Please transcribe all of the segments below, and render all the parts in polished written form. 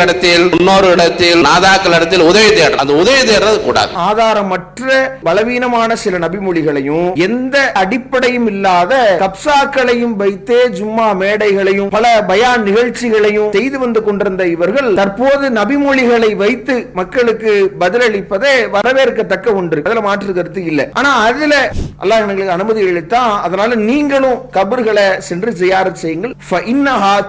இடத்தில் இன்னொரு இடத்தில் நாதாக்கள் இடத்தில் உதவி தேடுறது, அந்த உதவி தேடுறது கூடாது. ஆதாரமற்ற பலவீனமான சில நபிமொழிகளையும் எந்த அடிப்படையும் இல்லாத கப்சாக்களையும் வைத்தே ஜும்மா மேடைகளையும் பல பயான் நிகழ்ச்சிகளையும் செய்து வந்து கொண்டிருந்த இவர்கள் தற்போது நபிமொழிகளை வைத்து மக்களுக்கு பதிலளிப்பதே வரவேற்கத்தக்க ஒன்று, அதுல மாற்று கருத்து இல்லை. ஆனா அதுல அல்லாஹ் எங்களுக்கு அனுமதி அளித்தான், அதனால நீங்களும் கபர்களை சென்று ஜியாரத் செய்யுங்கள்.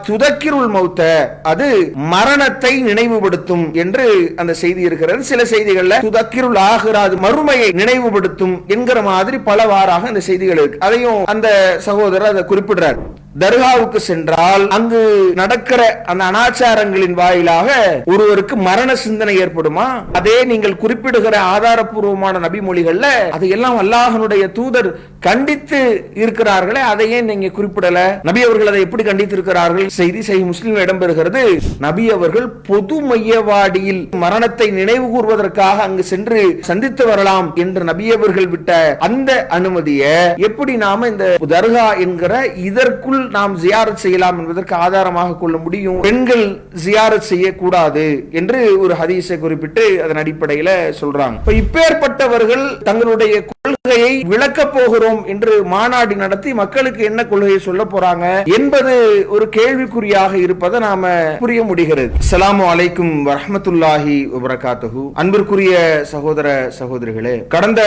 துதக்கிருள் மௌத்த, அது மரணத்தை நினைவுபடுத்தும் என்று அந்த செய்தி இருக்கிறது. சில செய்திகள்ல துதக்கிருள் ஆகிராது, மறுமையை நினைவுபடுத்தும் என்கிற மாதிரி பலவாறாக அந்த செய்திகள் இருக்கு. அதையும் அந்த சகோதரர் அதை குறிப்பிடுறார். தர்காவுக்கு சென்றால் அங்கு நடக்கிற அந்த அனாச்சாரங்களின் வாயிலாக ஒருவருக்கு மரண சிந்தனை ஏற்படுமா? அதே நீங்கள் குறிப்பிடுகிற ஆதாரபூர்வமான நபிமொழிகள்ல அதையெல்லாம் அல்லாஹ்வுடைய தூதர் கண்டித்து இருக்கிறார்களே, அதையே நீங்க குறிப்பிடல. நபி அவர்கள் அதை எப்படி கண்டித்து இருக்கிறார்கள்? செய்தி சஹீஹ் முஸ்லிம் இடம்பெறுகிறது. நபி அவர்கள் பொது மையவாடியில் மரணத்தை நினைவு கூர்வதற்காக அங்கு சென்று சந்தித்து வரலாம் என்று நபி அவர்கள் விட்ட அந்த அனுமதியை எப்படி நாம இந்த தர்கா என்கிற இதற்குள் நாம் ஜியாரத் செய்யலாம் என்பதற்கு ஆதாரமாக கொள்ள முடியும்? பெண்கள் ஜியாரத் செய்யக்கூடாது என்று ஒரு ஹதீஸை குறிப்பிட்டு அதன் அடிப்படையில் சொல்றாங்க. இப்பேற்பட்டவர்கள் தங்களுடைய கொள்கையை விளக்க போகிறோம் என்று மாநாடு நடத்தி மக்களுக்கு என்ன கொள்கையை சொல்ல போறாங்க என்பது ஒரு கேள்விக்குறியாக இருப்பதை நாம புரிய முடிகிறது. அஸ்ஸலாமு அலைக்கும் வரஹ்மத்துல்லாஹி வபரகாத்துஹு. அன்பிற்குரிய சகோதர சகோதரிகளே, கடந்த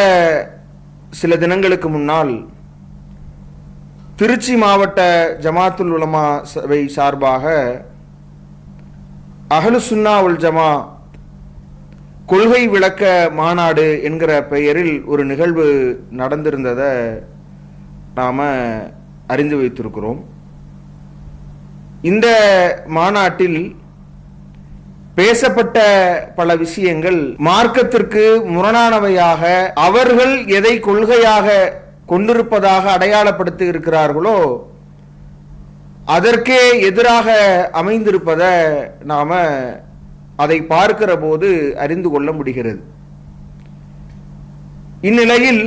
சில தினங்களுக்கு முன்னால் திருச்சி மாவட்ட ஜமாத்துல் உலமா சபை சார்பாக அஹ்லு சுன்னா வல் ஜமா கொள்கை விளக்க மாநாடு என்கிற பெயரில் ஒரு நிகழ்வு நடந்திருந்ததை நாம அறிந்து வைத்திருக்கிறோம். இந்த மாநாட்டில் பேசப்பட்ட பல விஷயங்கள் மார்க்கத்திற்கு முரணானவையாக, அவர்கள் எதை கொள்கையாக கொண்டிருப்பதாக அடையாளப்படுத்தி இருக்கிறார்களோ அதற்கே எதிராக அமைந்திருப்பதை நாம அதை பார்க்கிற போது அறிந்து கொள்ள முடிகிறது. இந்நிலையில்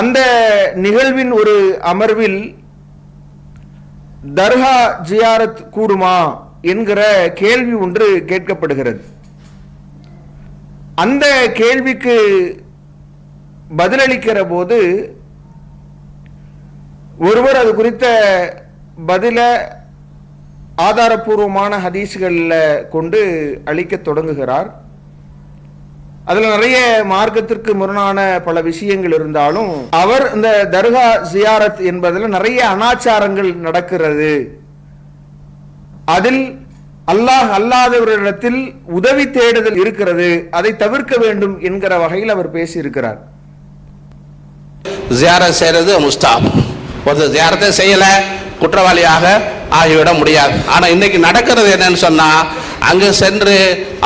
அந்த நிகழ்வின் ஒரு அமர்வில் தர்கா ஜியாரத் கூடுமா என்கிற கேள்வி ஒன்று கேட்கப்படுகிறது. அந்த கேள்விக்கு பதிலளிக்கிற போது ஒருவர் அது குறித்த பதில ஆதாரபூர்வமான ஹதீஸ்களில் கொண்டு அளிக்க தொடங்குகிறார். அதுல நிறைய மார்க்கத்திற்கு முரணான பல விஷயங்கள் இருந்தாலும் அவர் இந்த தர்கா ஜியாரத் என்பதில் நிறைய அனாச்சாரங்கள் நடக்கிறது, அதில் அல்லாஹ் அல்லாதவரிடத்தில் உதவி தேடுதல் இருக்கிறது, அதை தவிர்க்க வேண்டும் என்கிற வகையில் அவர் பேசியிருக்கிறார். ஜியாரத் செய்யறது முஸ்தாப். ஒரு ஜியாரத்தை செய்யல குற்றவாளியாக ஆகிவிட முடியாது. ஆனா இன்னைக்கு நடக்கிறது என்னன்னு சொன்னா, அங்கு சென்று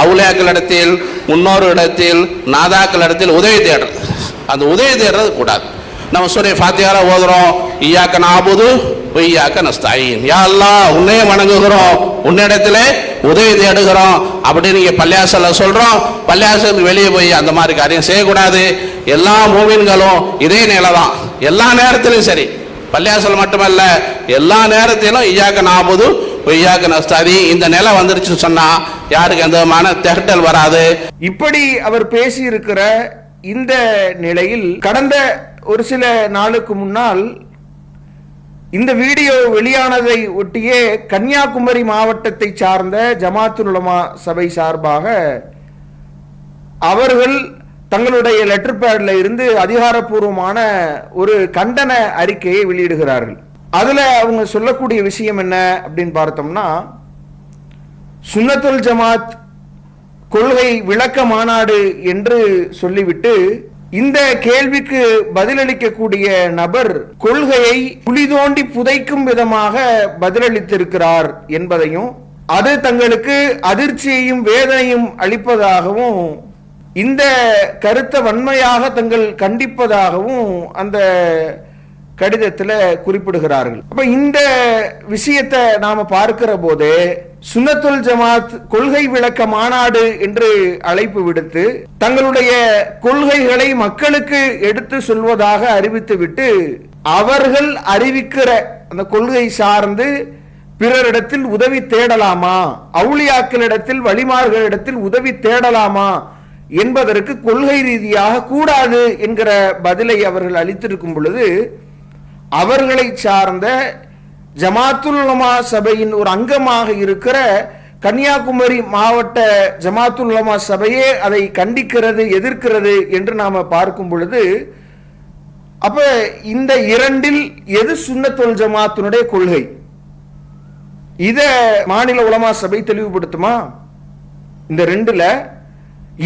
அவுலியாக்கள் இடத்தில் இன்னொரு இடத்தில் நாதாக்கள் இடத்தில் உதவி தேடுறது, அந்த உதவி தேடுறது கூடாது. நம்ம சூரா ஃபாத்திஹா ஓதுறோம், இய்யாக நஅபுது வ இய்யாக நஸ்தஈன், யா அல்லாஹ் உன்னையே வணங்குகிறோம், உன்னிடத்திலே உதவி தேடுகிறோம் அப்படின்னு நீங்க பள்ளியாசல்ல சொல்றோம். பள்ளியாசலுக்கு வெளியே போய் அந்த மாதிரி காரியம் செய்யக்கூடாது. எல்லா மூமின்களும் இதே நிலை தான், எல்லா நேரத்திலும் சரி, பள்ளியாசல் மட்டுமல்ல எல்லா நேரத்திலும் இய்யாக நஅபுது வ இய்யாக நஸ்தஈன் இந்த நிலை வந்துருச்சுன்னு சொன்னா யாருக்கு எந்த விதமான திகட்டல் வராது. இப்படி அவர் பேசி இருக்கிற இந்த நிலையில் கடந்த ஒரு சில நாளுக்கு முன்னால் இந்த வீடியோ வெளியானதை ஒட்டியே கன்னியாகுமரி மாவட்டத்தை சார்ந்த ஜமாத்துல் உலமா சபை சார்பாக அவர்கள் தங்களுடைய லெட்டர் பேட்ல இருந்து அதிகாரப்பூர்வமான ஒரு கண்டன அறிக்கையை வெளியிடுகிறார்கள். அதுல அவங்க சொல்லக்கூடிய விஷயம் என்ன அப்படின்னு பார்த்தோம்னா, சுன்னத்துல் ஜமாத் கொள்கை விளக்க மாநாடு என்று சொல்லிவிட்டு இந்த கேள்விக்கு பதிலளிக்கக்கூடிய நபர் கொள்கையை குழி தோண்டி புதைக்கும் விதமாக பதிலளித்திருக்கிறார் என்பதையும், அது தங்களுக்கு அதிர்ச்சியையும் வேதனையும் அளிப்பதாகவும், இந்த கருத்தை வன்மையாக தங்கள் கண்டிப்பதாகவும் அந்த கடிதத்தில் குறிப்பிடுகிறார்கள். அப்ப இந்த விஷயத்தை நாம பார்க்கிற போது சுன்னத்துல் ஜமாத் கொள்கை விளக்க மாநாடு என்று அழைப்பு விடுத்து தங்களுடைய கொள்கைகளை மக்களுக்கு எடுத்து சொல்வதாக அறிவித்துவிட்டு அவர்கள் அறிவிக்கிற அந்த கொள்கை சார்ந்து பிறரிடத்தில் உதவி தேடலாமா, அவுளியாக்களிடத்தில் வழிமார்களிடத்தில் உதவி தேடலாமா என்பதற்கு கொள்கை ரீதியாக கூடாது என்கிற பதிலை அவர்கள் அளித்திருக்கும் பொழுது, அவர்களை சார்ந்த ஜமாத்துல் உலமா சபையின் ஒரு அங்கமாக இருக்கிற கன்னியாகுமரி மாவட்ட ஜமாத்துல் உலமா சபையே அதை கண்டிக்கிறது, எதிர்க்கிறது என்று நாம பார்க்கும் பொழுது, அப்ப இந்த இரண்டில் எது சுன்னத்துல் ஜமாத்தினுடைய கொள்கை? இத மாநில உலமா சபை தெளிவுபடுத்துமா? இந்த ரெண்டுல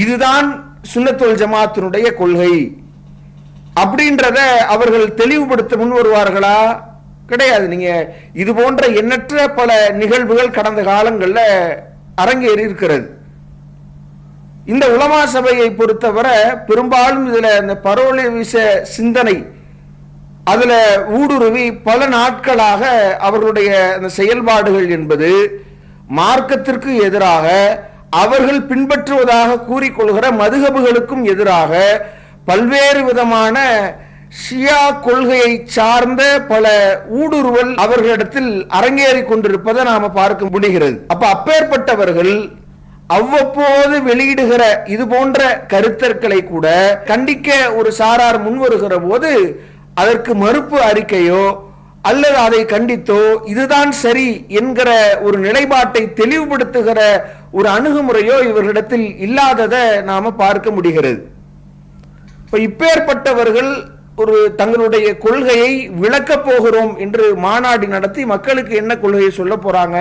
இதுதான் சுன்னத்துல் ஜமாத்தினுடைய கொள்கை அப்படின்றத அவர்கள் தெளிவுபடுத்த முன் வருவார்களா? கிடையாது. நீங்க இது போன்ற எண்ணற்ற பல நிகழ்வுகள் கடந்த காலங்களில் அரங்கேறி இருக்கிறது. இந்த உலமா சபையை பொறுத்தவரை பெரும்பாலும் இதுல இந்த பரோலிச சிந்தனை அதுல ஊடுருவி பல நாட்களாக அவர்களுடைய அந்த செயல்பாடுகள் என்பது மார்க்கத்திற்கு எதிராக, அவர்கள் பின்பற்றுவதாக கூறிக்கொள்கிற மதுஹபுகளுக்கும் எதிராக பல்வேறு விதமான ஷியா கொள்கையை சார்ந்த பல ஊடுருவல் அவர்களிடத்தில் அரங்கேறி கொண்டிருப்பதை நாம பார்க்க முடிகிறது. அப்பேற்பட்டவர்கள் அவ்வப்போது வெளியிடுகிற இது போன்ற கருத்தர்களை கூட கண்டிக்க ஒரு சாரார் முன்வருகிற போது அதற்கு மறுப்பு அறிக்கையோ அல்லது அதை கண்டித்தோ இதுதான் சரி என்கிற ஒரு நிலைப்பாட்டை தெளிவுபடுத்துகிற ஒரு அணுகுமுறையோ இவர்களிடத்தில் இல்லாததை நாம பார்க்க முடிகிறது. இப்பேற்பட்டவர்கள் ஒரு தங்களுடைய கொள்கையை விளக்கப் போகிறோம் என்று மாநாடு நடத்தி மக்களுக்கு என்ன கொள்கையை சொல்ல போறாங்க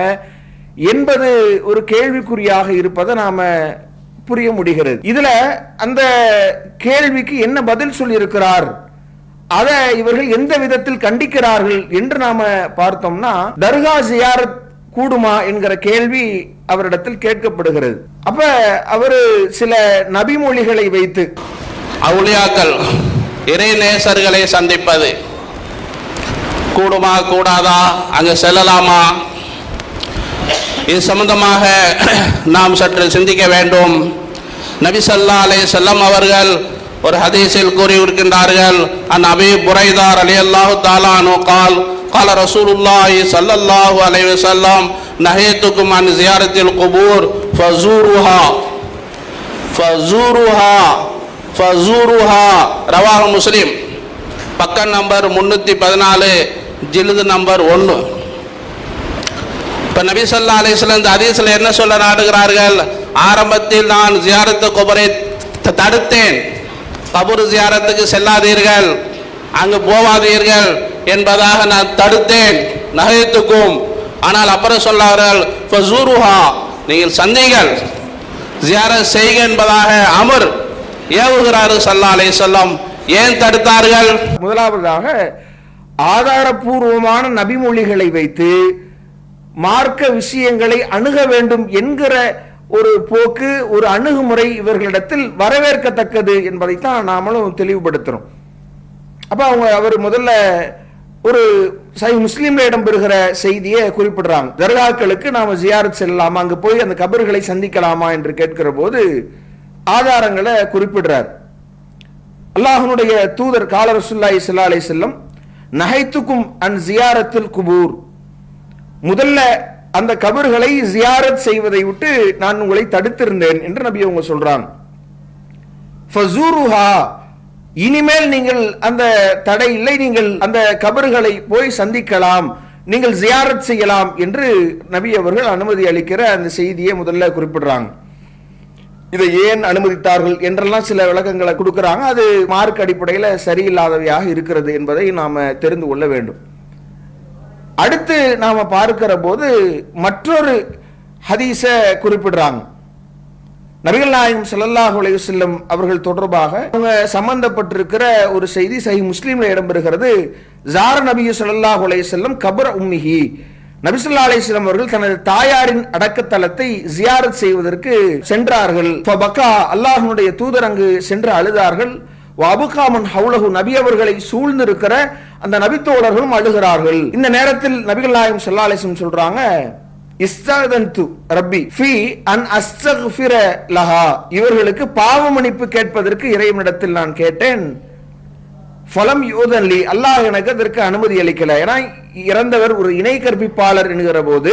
என்பது ஒரு கேள்விக்குறியாக இருப்பதை நாம புரிய முடிகிறது. இதுல அந்த கேள்விக்கு என்ன பதில் சொல்லி இருக்கிறார், அதை இவர்கள் எந்த விதத்தில் கண்டிக்கிறார்கள் என்று நாம பார்த்தோம்னா, தர்கா ஜியாரத் கூடுமா என்கிற கேள்வி அவரிடத்தில் கேட்கப்படுகிறது. அப்ப அவர் சில நபிமொழிகளை வைத்து அவுலியாக்கள் இறை நேசர்களை சந்திப்பது கூடுமா கூடாதா, அங்கு செல்லலாமா, இது சம்பந்தமாக நாம் சற்று சிந்திக்க வேண்டும். நபி ஸல்லல்லாஹு அலைஹி வஸல்லம் அவர்கள் ஒரு ஹதீஸில் கூறியிருக்கின்றார்கள், அன் அபீ புரைதா ரலியல்லாஹு தஆலா அன்ஹு قال قال رسول الله صلى الله عليه وسلم نهيتكم عن زيارة القبور فزوروها فزوروها فزوروها رواه முஸ்லிம். பக்கம் நம்பர் 314, ஜில்து நம்பர் 1. இப்ப நபி ஸல்லல்லாஹு அலைஹி வஸல்லம் இந்த ஹதீஸ்ல என்ன சொல்ல நாடுகிறார்கள்? ஆரம்பத்தில் நான் ஜியாரத்து குபரை தடுத்தேன், கபர் ஜியாரத்துக்கு செல்லாதீர்கள், அங்கு போவாதீர்கள் என்பதாக நான் தடுத்தேன், நஹைத்துக்கும். ஆனால் அப்புறம் சொன்னார்கள் ஃபஸூருஹா, நீங்கள் சந்திங்கள், ஜியாரத் செய்க என்பதாக அமர் ஏவுகிறார்கள் ஸல்லல்லாஹு அலைஹி வஸல்லம். ஏன் தடுத்தார்கள்? முதலாவதாக ஆதாரபூர்வமான நபிமொழிகளை வைத்து மார்க்க விஷயங்களை அணுக வேண்டும் என்கிற ஒரு போக்கு, ஒரு அணுகுமுறை இவர்களிடத்தில் வரவேற்கத்தக்கது என்பதைத்தான் நாமளும் தெளிவுபடுத்துறோம். அப்ப அவர் முதல்ல ஒரு சஹீஹ் முஸ்லிம்ல இடம்பெறுகிற செய்தியை குறிப்பிடுறாங்க. தர்காக்களுக்கு நாம ஜியாரத் செல்லலாமா, அங்கு போய் அந்த கபர்களை சந்திக்கலாமா என்று கேட்கிற போது ஆதாரங்களை குறிப்பிடுறார். அல்லாஹ்வுடைய தூதர் கால ரசூலுல்லாஹி ஸல்லல்லாஹு அலைஹி வஸல்லம் நஹைத்துக்கும் அன் ஜியாரத்தில் குபூர், முதல்ல அந்த கபர்களை ஜியாரத் செய்வதை விட்டு நான் உங்களை தடுத்திருந்தேன் என்று நபி அவங்க சொல்றாங்க. ஃபஸூருஹா, இனிமேல் நீங்கள் அந்த தடை இல்லை, நீங்கள் அந்த கபர்களை போய் சந்திக்கலாம், நீங்கள் ஜியாரத் செய்யலாம் என்று நபி அவர்கள் அனுமதி அளிக்கிற அந்த செய்தியை முதல்ல குறிப்பிடுறாங்க. இதை ஏன் அனுமதித்தார்கள் என்றெல்லாம் சில விளக்கங்களை கொடுக்கிறாங்க. அது மார்க் அடிப்படையில் சரியில்லாதவையாக இருக்கிறது என்பதை நாம தெரிந்து கொள்ள வேண்டும். அடுத்து நாம பார்க்கிற போது மற்றொரு ஹதீஸ குறிப்பிடுறாங்க. நபிகள் நாயகம் ஸல்லல்லாஹு அலைஹி வஸல்லம் அவர்கள் தொடர்பாக அவங்க சம்பந்தப்பட்டிருக்கிற ஒரு செய்தி சஹீஹ் முஸ்லிம்ல இடம்பெறுகிறது. ஜார நபி ஸல்லல்லாஹு அலைஹி வஸல்லம் கபர் உம்மிஹி, நபி ஸல்லல்லாஹு அலைஹி வஸல்லம் அவர்கள் தனது தாயாரின் அடக்கத்தலத்தை ஜியாரத் செய்வதற்கு சென்றார்கள். ஃபபகா, அல்லாஹ்வுடைய தூதர் அங்கு சென்று அழுதார்கள். வஅபகாமன் ஹவுலஹு, நபி அவர்களை சூழ்ந்திருக்கிற அந்த நபித்தோழர்களும் அழுகிறார்கள். இந்த நேரத்தில் நபிகள் நாயகம் ஸல்லல்லாஹு அலைஹி வஸல்லம் சொல்றாங்க, இஸ்தகன்து ரப்பி ஃபீ அன் அஸ்தக்ஃபிர லஹா, இவர்களுக்கு பாவ மன்னிப்பு கேட்பதற்கு இறைவனிடத்தில் நான் கேட்டேன். ஃபலம் யூதன்லி, அல்லாஹ் எனக்கு அதற்கு அனுமதி அளிக்கல. ஏன்னா இறந்தவர் ஒரு இணை கற்பிப்பாளர் என்கிற போது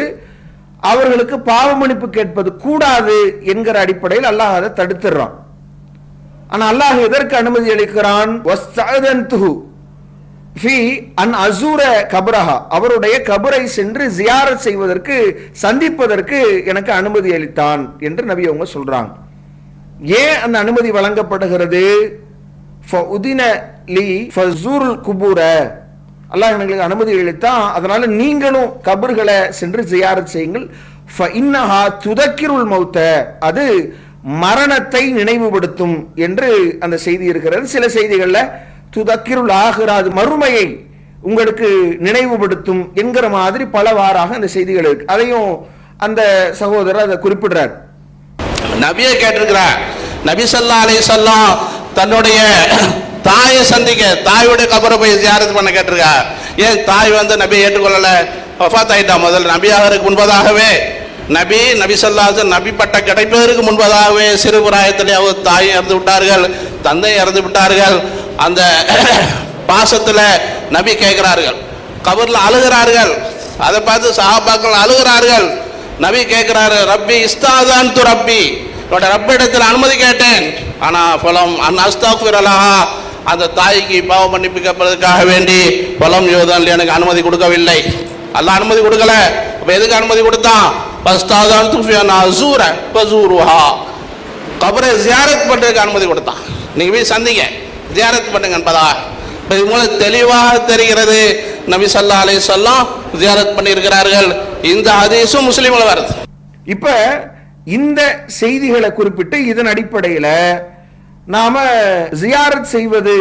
அவர்களுக்கு பாவ மன்னிப்பு கேட்பது கூடாது என்கிற அடிப்படையில் அல்லாஹ் அதை தடுத்துறான். ஆனா அல்லாஹ் எதற்கு அனுமதி அளிக்கிறான்? அவருடைய கபரை சென்று ஜியாரத் செய்வதற்கு, சந்திப்பதற்கு எனக்கு அனுமதி அளித்தான் என்று நபி அவங்க சொல்றாங்க. ஏன் அந்த அனுமதி வழங்கப்படுகிறது? அல்லாஹ் எங்களுக்கு அனுமதி அளித்தான், அதனால நீங்களும் கபர்களை சென்று ஜியாரத் செய்யுங்கள். அது மரணத்தை நினைவுபடுத்தும் என்று அந்த செய்தி இருக்கிறது. சில செய்திகள்ல துதக்கிருள் ஆகிறாது, மறுமையை உங்களுக்கு நினைவுபடுத்தும் என்கிற மாதிரி பலவாறாக அந்த செய்திகள் இருக்கு. அதையும் அந்த சகோதரர் அதை குறிப்பிடுறார். நபியை கேட்டிருக்கிறார். நபி ஸல்லல்லாஹு அலைஹி வஸல்லம் தன்னுடைய தாயை சந்திக்க, தாயுடைய கபரை போய் ஜியாரத் பண்ண கேட்டிருக்கார். ஏன் தாய் நபியை ஏற்றுக்கொள்ளல? வஃபாத் ஆயிட்டா. முதல் நபியாகிறதுக்கு முன்பதாகவே நபி ஸல்லல்லாஹு அலைஹி வஸல்லம் நபி பட்ட கிடைப்பதற்கு முன்பதாகவே சிறு பிராயத்திலே அவர் தாய் இறந்து விட்டார்கள், தந்தை இறந்து விட்டார்கள். அந்த பாசத்துல நபி கேட்கிறார்கள், கபர்ல அழுகிறார்கள். அதை பார்த்து சஹாபாக்கள் அழுகிறார்கள். நபி கேட்கிறாரு, ரப்பி இஸ்தாதான் து ரப்பி, ரப்பிடத்தில் அனுமதி கேட்டேன். ஆனா பலம் அஸ்தக்ஃபிரலஹா, அந்த தாய்க்கு பாவ மன்னிப்பு கேட்பதற்காக வேண்டி பலம் யோதன் எனக்கு அனுமதி கொடுக்கவில்லை. அல்லாஹ் அனுமதி கொடுக்கல. அப்ப எதுக்கு அனுமதி கொடுத்தான்? பஸ்தாதான் துஃபியானா அஸூர ஃபஸூருஹா, கபரை ஜியாரத் பண்றதுக்கு அனுமதி கொடுத்தான். நீங்க போய் சந்திங்க, ஜியாரத் பண்ணுங்க என்பதா. இது மூலம் தெளிவாக தெரிகிறது நபி ஸல்லல்லாஹு அலைஹி வஸல்லம் ஜியாரத் பண்ணியிருக்கிறார்கள். இந்த ஹதீஸும் முஸ்லிம்ல வருது. இப்ப இந்த செய்திகளை குறிப்பிட்டு இதன் அடிப்படையில் நாம ஜியாரத் செய்வது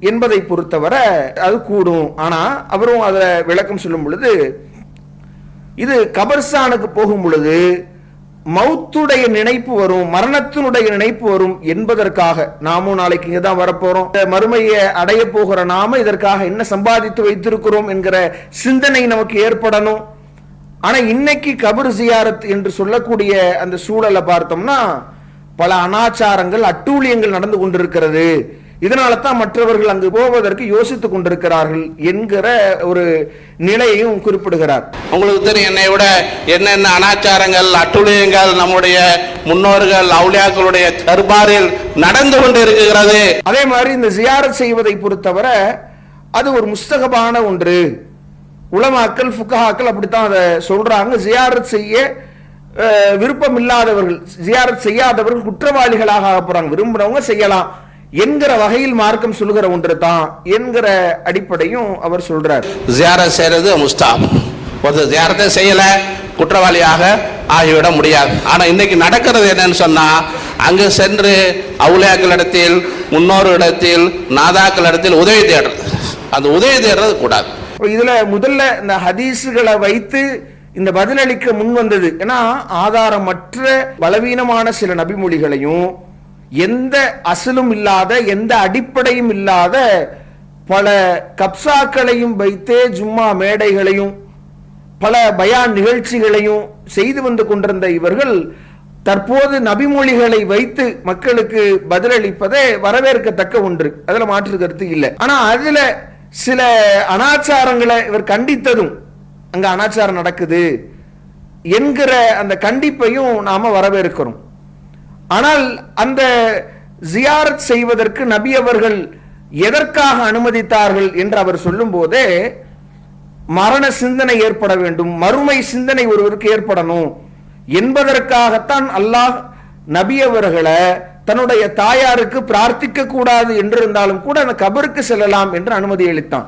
என்பதை பொறுத்தவரை அது கூடும். ஆனா அவரும் அதை விளக்கம் சொல்லும் பொழுது, இது கபர்ஸ்தானுக்கு போகும் பொழுது மௌத்துடைய நினைப்பு வரும், மரணத்தினுடைய நினைப்பு வரும் என்பதற்காக. நாமும் நாளைக்கு இங்க தான் வரப்போறோம், மறுமையை அடைய போகிற நாம இதற்காக என்ன சம்பாதித்து வைத்திருக்கிறோம் என்கிற சிந்தனை நமக்கு ஏற்படணும். ஆனா இன்னைக்கு கபர் ஜியாரத் என்று சொல்லக்கூடிய அந்த சூழலை பார்த்தோம்னா பல அனாச்சாரங்கள், அட்டூழியங்கள் நடந்து கொண்டிருக்கிறது. இதனால தான் மற்றவர்கள் அங்கு போவதற்கு யோசித்துக் கொண்டிருக்கிறார்கள் என்கிற ஒரு நிலையையும் குறிப்பிடுகிறார். உங்களுக்கு தெரியும், என்னை விட என்னென்ன அனாச்சாரங்கள், அட்டுழியங்கள் நம்முடைய முன்னோர்கள் அவுலியாக்களுடைய தர்பாரில் நடந்து கொண்டு இருக்கிறது. அதே மாதிரி இந்த ஜியாரத் செய்வதை பொறுத்தவரை அது ஒரு முஸ்தகபான ஒன்று. உலமாக்கள், ஃபுகஹாக்கள் அப்படித்தான் அதை சொல்றாங்க. ஜியாரத் செய்ய விருப்பம் இல்லாதவர்கள், ஜியாரத் செய்யாதவர்கள் குற்றவாளிகளாக போறாங்க. விரும்புறவங்க செய்யலாம் என்கிற வகையில் மார்க்கம் சொல்லுகிற ஒன்று தான் என்கிற அடிப்படையும் அவர் சொல்றார். ஜியாரத் செய்யறது முஸ்தாப். ஒரு ஜியாரத்தை செய்யல குற்றவாளியாக ஆகிவிட முடியாது. ஆனா இன்னைக்கு நடக்கிறது என்னன்னு சொன்னா, அங்கு சென்று அவுலியாக்களிடத்தில், முன்னோர்களிடத்தில், நாதாக்களிடத்தில் உதவி தேடுறது. அந்த உதவி தேடுறது கூடாது. இதுல முதல்ல இந்த ஹதீஸுகளை வைத்து இந்த பதிலளிக்க முன் வந்தது. ஏன்னா ஆதாரமற்ற பலவீனமான சில நபிமொழிகளையும், எந்த அசலும் இல்லாத, எந்த அடிப்படையும் இல்லாத பல கப்சாக்களையும் வைத்தே ஜும்மா மேடைகளையும் பல பயான் நிகழ்ச்சிகளையும் செய்து வந்து கொண்டிருந்த இவர்கள் தற்போது நபிமொழிகளை வைத்து மக்களுக்கு பதிலளிப்பதே வரவேற்கத்தக்க ஒன்று. அதுல மாற்று கருத்து இல்லை. ஆனா அதுல சில அனாச்சாரங்களை இவர் கண்டித்ததும், அங்க அனாச்சாரம் நடக்குது என்கிற அந்த கண்டிப்பையும் நாம வரவேற்கிறோம். ஆனால் அந்த ஜியாரத் செய்வதற்கு நபி அவர்கள் எதற்காக அனுமதித்தார்கள் என்று அவர் சொல்லும் போதே மரண சிந்தனை ஏற்பட வேண்டும், மறுமை சிந்தனை ஒருவருக்கு ஏற்படணும் என்பதற்காகத்தான் அல்லாஹ் நபி அவர்களை தன்னுடைய தாயாருக்கு பிரார்த்திக்க கூடாது என்று இருந்தாலும் கூட அந்த கபருக்கு செல்லலாம் என்று அனுமதி அளித்தான்.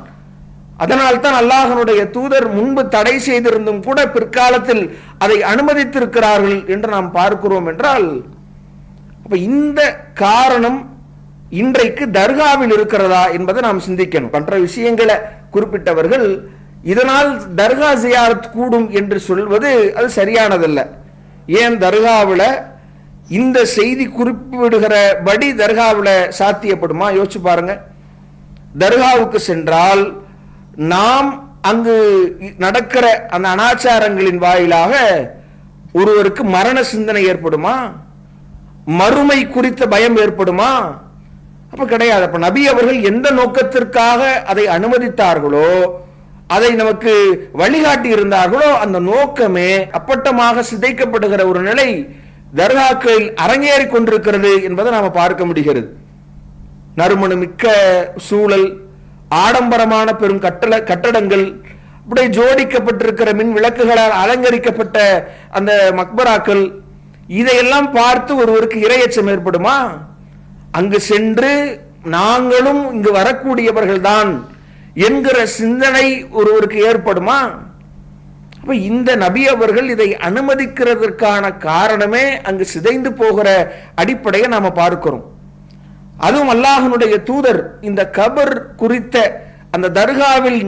அதனால் தான் அல்லாஹ்வுடைய தூதர் முன்பு தடை செய்திருந்தும் கூட பிற்காலத்தில் அதை அனுமதித்திருக்கிறார்கள் என்று நாம் பார்க்கிறோம். என்றால் அப்ப இந்த காரணம் இன்றைக்கு தர்காவில் இருக்கிறதா என்பதை நாம் சிந்திக்கணும். மற்ற விஷயங்களை குறிப்பிட்டவர்கள் இதனால் தர்கா ஜியாரத் கூடும் என்று சொல்வது அது சரியானதல்ல. ஏன் தர்காவில் இந்த செய்தி குறிப்பிடுகிறபடி தர்காவில் சாத்தியப்படுமா? யோசிச்சு பாருங்க. தர்காவுக்கு சென்றால் நாம் அங்கு நடக்கிற அந்த அனாச்சாரங்களின் வாயிலாக ஒருவருக்கு மரண சிந்தனை ஏற்படுமா? மறுமை குறித்த பயம் ஏற்படுமா? அப்ப கிடையாது. அப்ப நபி அவர்கள் எந்த நோக்கத்திற்காக அதை அனுமதித்தார்களோ, அதை நமக்கு வழிகாட்டி இருந்தார்களோ, அந்த நோக்கமே அப்பட்டமாக சிதைக்கப்படுகிற ஒரு நிலை தர்காக்களில் அரங்கேறி கொண்டிருக்கிறது என்பதை நாம பார்க்க முடிகிறது. நறுமண மிக்க சூழல், ஆடம்பரமான பெரும் கட்டடங்கள், அப்படியே ஜோடிக்கப்பட்டிருக்கிற மின் விளக்குகளால் அலங்கரிக்கப்பட்ட அந்த மக்பராக்கள், இதையெல்லாம் பார்த்து ஒருவருக்கு இரையச்சம் ஏற்படுமா? அங்கு சென்று நாங்களும் இங்கு வரக்கூடியவர்கள் தான் என்கிற சிந்தனை ஒருவருக்கு ஏற்படுமா? அப்ப இந்த நபி அவர்கள் இதை அனுமதிக்கிறதற்கான காரணமே அங்கு சிதைந்து போகிற அடிப்படையை நாம பார்க்கிறோம். அதுவும் அல்லாஹ்வுடைய தூதர் இந்த கபர் குறித்த அந்த தர்காவில்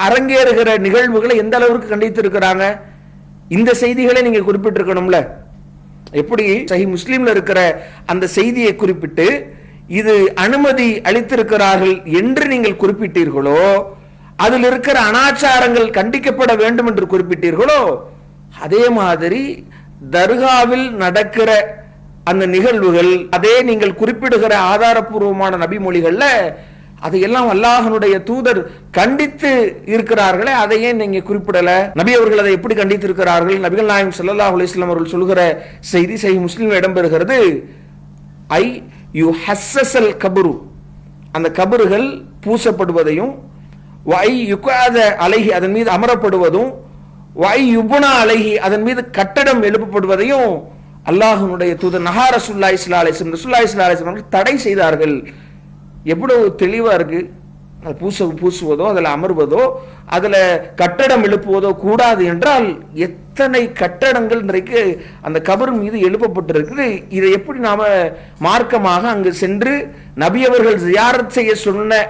அரங்கேறுகிற நிகழ்வுகளை எந்த அளவுக்கு கண்டித்திருக்கிறாங்க, இந்த செய்திகளை நீங்க குறிப்பிட்டிருக்கணும்ல. எப்படி சஹீஹ் முஸ்லிம்ல இருக்கிற அந்த செய்தியை குறிப்பிட்டு இது அனுமதி அளித்திருக்கிறார்கள் என்று நீங்கள் குறிப்பிட்டீர்களோ, அதில் இருக்கிற அனாச்சாரங்கள் கண்டிக்கப்பட வேண்டும் என்று குறிப்பிட்டீர்களோ, அதே மாதிரி தர்காவில் நடக்கிற அந்த நிகழ்வுகள், அதே நீங்கள் குறிப்பிடுகிற ஆதாரபூர்வமான நபிமொழிகள்ல அதையெல்லாம் அல்லாஹ்வுடைய தூதர் கண்டித்து இருக்கிறார்களே, அதையே நீங்க குறிப்பிடல. நபி அவர்கள் அதை எப்படி கண்டித்து இருக்கிறார்கள்? நபிகள் நாயகம் ஸல்லல்லாஹு அலைஹி வஸல்லம் அவர்கள் சொல்கிற செய்தி சஹீஹ் முஸ்லிம்ல இடம்பெறுகிறது. ஐ யூ ஹஸ்ஸல் கபரு, அந்த கபறுகள் பூசப்படுவதையும், வை யுகாத அலைஹி, அதன் மீது அமரப்படுவதும், வை யுபுனா அலைஹி, அதன் மீது கட்டடம் எழுப்பப்படுவதையும் அல்லாஹ்வுடைய தூதர் நஹா ரசூலுல்லாஹி ஸல்லல்லாஹு அலைஹி வஸல்லம் ரசூலுல்லாஹி ஸல்லல்லாஹு அலைஹி வஸல்லம் தடை செய்தார்கள். எவ்வளவு தெளிவா இருக்கு. பூசுவதோ அதில் அமர்வதோ அதில் கட்டடம் எழுப்புவதோ கூடாது என்றால் எத்தனை கட்டடங்கள் இன்றைக்கு அந்த கபர் மீது எழுப்பப்பட்டிருக்குது. இதை எப்படி நாம மார்க்கமாக அங்கு சென்று நபி அவர்கள் ஜியாரத் செய்ய சொன்ன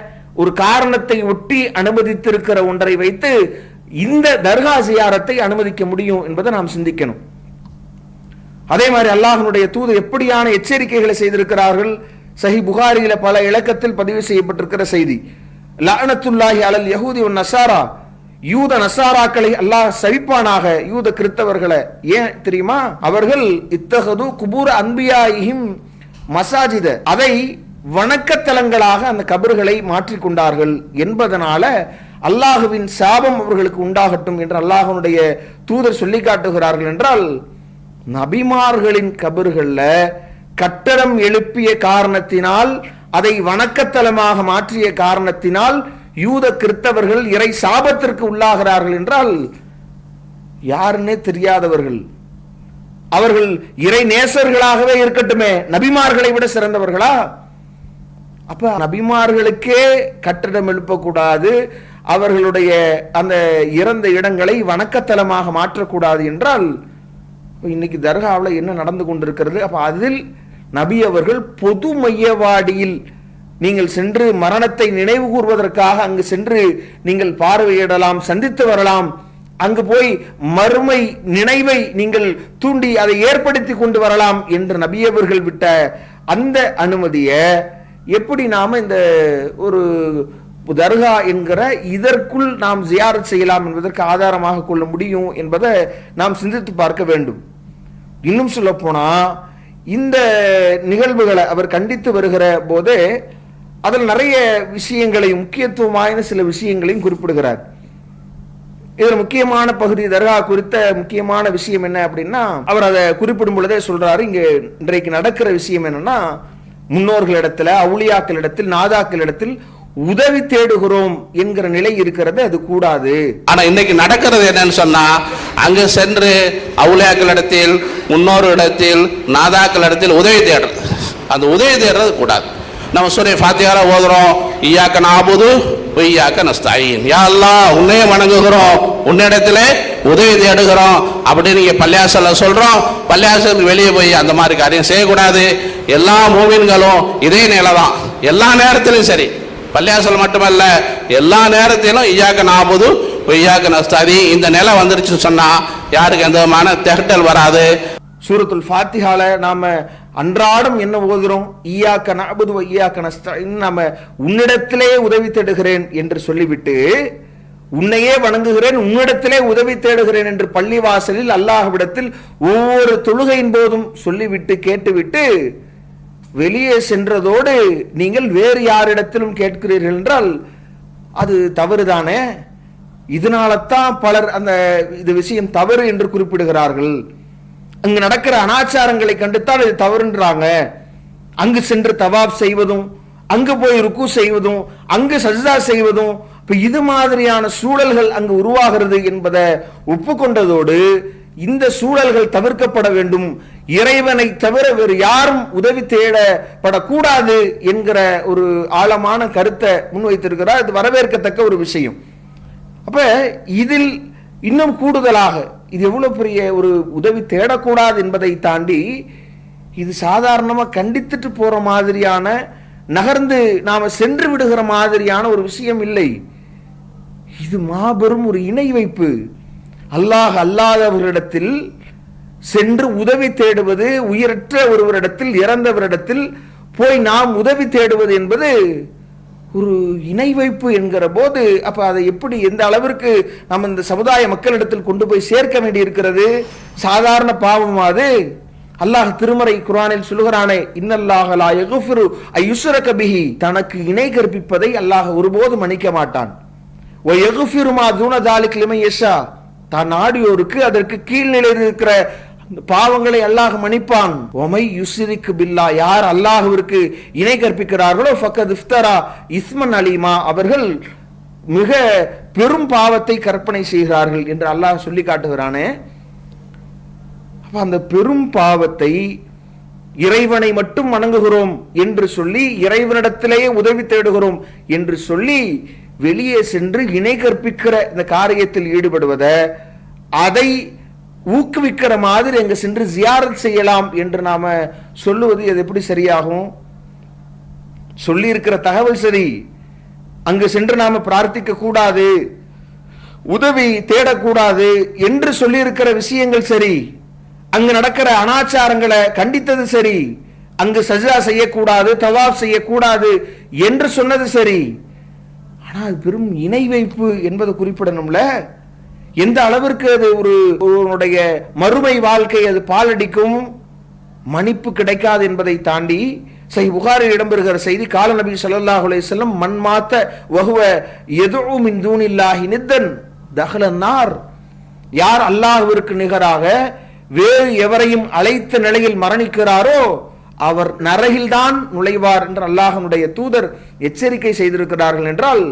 ஒரு காரணத்தை ஒட்டி அனுமதித்திருக்கிற ஒன்றை வைத்து இந்த தர்கா ஜியாரத்தை அனுமதிக்க முடியும் என்பதை நாம் சிந்திக்கணும். அதே மாதிரி அல்லாஹ்வுடைய தூதர் எப்படியான எச்சரிக்கைகளை செய்திருக்கிறார்கள். சஹீஹ் புகாரியில பல இலக்கத்தில் பதிவு செய்யப்பட்டிருக்கிற செய்தி, லஅனத்துல்லாஹி அலல் யஹூதி வன் நஸாரா, யூத நஸாராக்களை அல்லாஹ் சபிப்பானாக, யூத கிறிஸ்தவர்களை. ஏன் தெரியுமா? அவர்கள் இத்தகது குபூர் அன்பியாயிஹிம் மசாஜித, அதை வணக்கத்தலங்களாக அந்த கபர்களை மாற்றிக்கொண்டார்கள் என்பதனால அல்லாஹுவின் சாபம் அவர்களுக்கு உண்டாகட்டும் என்று அல்லாஹ்வுடைய தூதர் சொல்லி காட்டுகிறார்கள். என்றால் நபிமார்களின் கபர்கள்ல கட்டடம் எழுப்பிய காரணத்தினால், அதை வணக்கத்தலமாக மாற்றிய காரணத்தினால் யூத கிறிஸ்தவர்கள் இறை சாபத்திற்கு உள்ளாகிறார்கள் என்றால் யாருன்னே தெரியாதவர்கள், அவர்கள் இறை நேசர்களாகவே இருக்கட்டுமே, நபிமார்களை விட சிறந்தவர்களா? அப்ப நபிமார்களுக்கே கட்டடம் எழுப்பக்கூடாது, அவர்களுடைய அந்த இறந்த இடங்களை வணக்கத்தலமாக மாற்றக்கூடாது என்றால் இன்னைக்கு தர்காவில் என்ன நடந்து கொண்டிருக்கிறது? அப்ப அதில் நபி அவர்கள் பொது மையவாடியில் நீங்கள் சென்று மரணத்தை நினைவு கூர்வதற்காக அங்கு சென்று நீங்கள் பார்வையிடலாம், சந்தித்து வரலாம், அங்கு போய் மறுமை நினைவை நீங்கள் தூண்டி அதை ஏற்படுத்தி கொண்டு வரலாம் என்று நபி அவர்கள் விட்ட அந்த அனுமதியை எப்படி நாம இந்த ஒரு தர்கா என்கிற இதற்குள் நாம் ஜியாரத் செய்யலாம் என்பதற்கு ஆதாரமாக கொள்ள முடியும் என்பதை நாம் சிந்தித்து பார்க்க வேண்டும். இன்னும் சொல்ல போனா இந்த நிகழ்வுகளை அவர் கண்டித்து வருகிற போதே அதில் நிறைய விஷயங்களையும் முக்கியத்துவம் வாய்ந்த சில விஷயங்களையும் குறிப்பிடுகிறார். இதில் முக்கியமான பகுதி தர்கா குறித்த முக்கியமான விஷயம் என்ன அப்படின்னா, அவர் அதை குறிப்பிடும் பொழுதே சொல்றாரு, இங்க இன்றைக்கு நடக்கிற விஷயம் என்னன்னா, முன்னோர்களிடத்துல, அவுளியாக்களிடத்தில், நாதாக்களிடத்தில் உதவி தேடுகிறோம் என்கிற நிலை இருக்கிறது. அது கூடாது. ஆனா இன்னைக்கு நடக்கிறது என்னன்னு சொன்னா, அங்கு சென்று அவுலியாக்களிடத்தில், முன்னோர்களிடத்தில், நாதாக்களிடத்தில் உதவி தேடுறது, அந்த உதவி தேடுறது கூடாது. நம்ம சூரா ஃபாத்திஹால ஓதுறோம், இய்யாக நஅபுது வ இய்யாக நஸ்தஈன், யா அல்லாஹ் உன்னையே வணங்குகிறோம், உன்னிடத்திலே உதவி தேடுகிறோம் அப்படின்னு நீங்க பள்ளியாசல்ல சொல்றோம். பள்ளியாசலுக்கு வெளியே போய் அந்த மாதிரி காரியம் செய்யக்கூடாது. எல்லா மூமின்களும் இதே நிலை தான், எல்லா நேரத்திலும் சரி, பள்ளியாசல் மட்டுமல்ல எல்லா நேரத்திலும் இய்யாக நஅபுது வ இய்யாக நஸ்தஈன் இந்த நிலை வந்துருச்சு சொன்னா யாருக்கு எந்த விதமான திகட்டல் வராது. சூரத்துல் ஃபாத்திஹால நாம அன்றாடம் என்ன ஓதுறோம்? இய்யாக நஅபுது வ இய்யாக நஸ்தஈன், நாம உன்னிடத்திலே உதவி தேடுகிறேன் என்று சொல்லிவிட்டு, உன்னையே வணங்குகிறேன், உன்னிடத்திலே உதவி தேடுகிறேன் என்று பள்ளிவாசலில் அல்லாஹ்விடத்தில் ஒவ்வொரு தொழுகையின் போதும் சொல்லிவிட்டு கேட்டுவிட்டு வெளியே சென்றதோடு நீங்கள் வேறு யாரிடத்திலும் கேட்கிறீர்கள் என்றால் அது தவறுதானே. இதனால்தான் பலர் அந்த இது விஷயம் தவறு என்று குறிப்பிடுகிறார்கள். அங்கு நடக்கிற அனாச்சாரங்களை கண்டுத்தான் இது தவறுன்றாங்க. அங்கு சென்று தவாப் செய்வதும், அங்கு போய் ருக்கு செய்வதும், அங்கு சஜ்தா செய்வதும், இப்ப இது மாதிரியான சூழல்கள் அங்கு உருவாகிறது என்பதை ஒப்புக்கொண்டதோடு இந்த சூழல்கள் தவிர்க்கப்பட வேண்டும், இறைவனை தவிர வேறு யாரும் உதவி தேடப்படக்கூடாது என்கிற ஒரு ஆழமான கருத்தை முன்வைத்திருக்கிறார். இது வரவேற்கத்தக்க ஒரு விஷயம். அப்ப இதில் இன்னும் கூடுதலாக இது எவ்வளவு பெரிய ஒரு உதவி தேடக்கூடாது என்பதை தாண்டி இது சாதாரணமாக கண்டித்துட்டு போற மாதிரியான, நகர்ந்து நாம சென்று விடுகிற மாதிரியான ஒரு விஷயம் இல்லை. இது மாபெரும் ஒரு இணை வைப்பு. அல்லாஹ் அல்லாதவரிடத்தில் சென்று உதவி தேடுவது, உயிரற்ற ஒருவரிடத்தில், இறந்தவரிடத்தில் போய் நாம் உதவி தேடுவது என்பது ஒரு இணை வைப்பு என்கிற போது, அப்ப அதை எப்படி, எந்த அளவிற்கு நாம் இந்த சமுதாய மக்களிடத்தில் கொண்டு போய் சேர்க்க வேண்டி இருக்கிறது? சாதாரண பாவம் அது? அல்லாஹ் திருமறை குர்ஆனில் சொல்லுகிறானே, இன்னல்லாஹ லா யக்ஃபிரு அய்யுஷ்ரக பிஹி, தனக்கு இணை கற்பிப்பதை அல்லாஹ் ஒருபோதும் மன்னிக்க மாட்டான். வ யக்ஃபிரு மா தூன தாலிக லிமன் யஷா, தான் நாடியோருக்கு அதற்கு கீழ்நிலையில் இருக்கிற பாவங்களை அல்லாஹ் மன்னிப்பான். ஒமை யுஸ்ரிக் பில்லா, யார் அல்லாஹ்விற்கு இணை கற்பிக்கிறார்களோ ஃபக்கத் இஃப்தரா இஸ்மன் அலீமா, அவர்கள் மிக பெரும் பாவத்தை கற்பனை செய்கிறார்கள் என்று அல்லாஹ் சொல்லி காட்டுகிறானே. அந்த பெரும் பாவத்தை, இறைவனை மட்டும் வணங்குகிறோம் என்று சொல்லி, இறைவனிடத்திலேயே உதவி தேடுகிறோம் என்று சொல்லி வெளியே சென்று இணை கற்பிக்கிற இந்த காரியத்தில் ஈடுபடுவதை, அதை ஊக்குவிக்கிற மாதிரி அங்கு சென்று ஜியாரத் செய்யலாம் என்று நாம சொல்லுவது அது எப்படி சரியாகும்? சொல்லி இருக்கிற தகவல் சரி, அங்கு சென்று நாம பிரார்த்திக்க கூடாது, உதவி தேடக்கூடாது என்று சொல்லி இருக்கிற விஷயங்கள் சரி, அங்கு நடக்கிற அனாச்சாரங்களை கண்டித்தது சரி, அங்கு சஜ்தா செய்யக்கூடாது, தவாப் செய்யக்கூடாது என்று சொன்னது சரி. ஆனால் பெரும் இணை வைப்பு என்பது குறிப்பிடணும்ல. எந்த அளவிற்கு அது ஒருவனுடைய மறுமை வாழ்க்கை அது பாலடிக்கும், மன்னிப்பு கிடைக்காது என்பதை தாண்டி சஹீஹ் புகாரில் இடம்பெறுகிற செய்தி, கால நபி ஸல்லல்லாஹு அலைஹி வஸல்லம் மன் மாத்த வஹுவ யதுஉ மின் தூனில்லாஹி நித்தன் தஹலன் நார், யார் அல்லாஹ்விற்கு நிகராக வேறு எவரையும் அழைத்த நிலையில் மரணிக்கிறாரோ அவர் நரகில்தான் நுழைவார் என்று அல்லாஹ்வுடைய தூதர் எச்சரிக்கை செய்திருக்கிறார்கள். என்றால்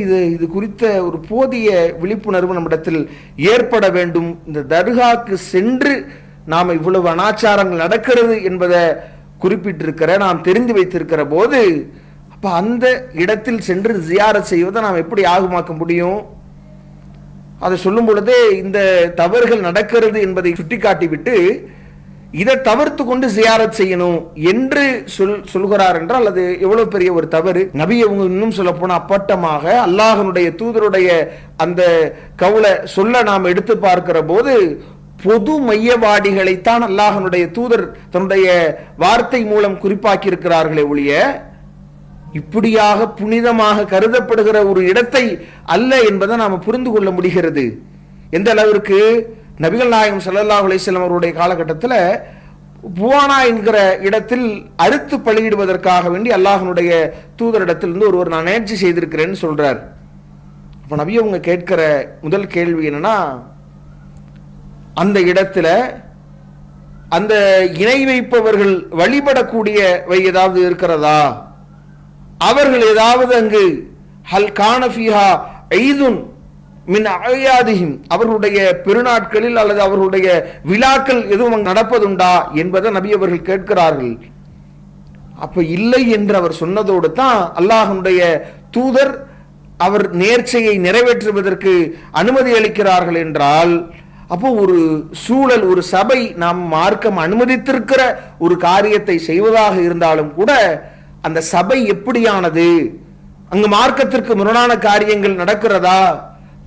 இது குறித்த ஒரு போதிய விழிப்புணர்வு நம்மிடத்தில் ஏற்பட வேண்டும். இந்த தர்காக்கு சென்று நாம் இவ்வளவு அனாச்சாரங்கள் நடக்கிறது என்பதை குறிப்பிட்டிருக்கிற, நாம் தெரிந்து வைத்திருக்கிற போது, அப்ப அந்த இடத்தில் சென்று ஜியாரத் செய்வதை நாம் எப்படி ஆகுமாக்க முடியும்? அதை சொல்லும் பொழுதே இந்த தவறுகள் நடக்கிறது என்பதை சுட்டிக்காட்டிவிட்டு இதை தவிர்த்து கொண்டு ஜியாரத் செய்யணும் என்று சொல்கிறார் என்றால் அது எவ்வளவு பெரிய ஒரு தவறு. நபி அவங்க இன்னும் சொல்ல போனா அப்பட்டமாக அல்லாஹ்வுடைய தூதருடைய அந்த கவுலை சொல்ல நாம் எடுத்து பார்க்கிற போது பொது மையவாடிகளைத்தான் அல்லாஹ்வுடைய தூதர் தன்னுடைய வார்த்தை மூலம் குறிப்பாக்கி இருக்கிறார்களே ஒழிய இப்படியாக புனிதமாக கருதப்படுகிற ஒரு இடத்தை அல்ல என்பதை நாம் புரிந்து கொள்ள முடிகிறது. எந்த அளவிற்கு நபிகள் நாயகம் ஸல்லல்லாஹு அலைஹி வஸல்லம் அவருடைய காலகட்டத்தில் புவானா என்கிற இடத்தில் அறுத்து பலியிடுவதற்காக வேண்டி அல்லாஹ்வுடைய தூதரிடத்திலிருந்து ஒருவர் நான் நேர்ச்சி செய்திருக்கிறேன்னு சொல்றார். அப்ப நபி அவங்க கேட்கிற முதல் கேள்வி என்னன்னா, அந்த இடத்துல அந்த இணை வைப்பவர்கள் வழிபடக்கூடியவை ஏதாவது இருக்கிறதா? அவர்கள் ஏதாவது அங்கு ஹல் கான ஃபீஹா ஈதுன் மின் அயாதிஹிம், அவர்களுடைய பெருநாட்களில் அல்லது அவர்களுடைய விழாக்கள் எதுவும் நடப்பதுண்டா என்பதை நபி அவர்கள் கேட்கிறார்கள். அப்ப இல்லை என்று அவர் சொன்னதோடு தான் அல்லாஹ்வுடைய தூதர் அவர் நேர்ச்சையை நிறைவேற்றுவதற்கு அனுமதி அளிக்கிறார்கள் என்றால், அப்போ ஒரு சூழல், ஒரு சபை நாம் மார்க்கம் அனுமதித்திருக்கிற ஒரு காரியத்தை செய்வதாக இருந்தாலும் கூட அந்த சபை எப்படியானது, அங்கு மார்க்கத்திற்கு முரணான காரியங்கள் நடக்கிறதா,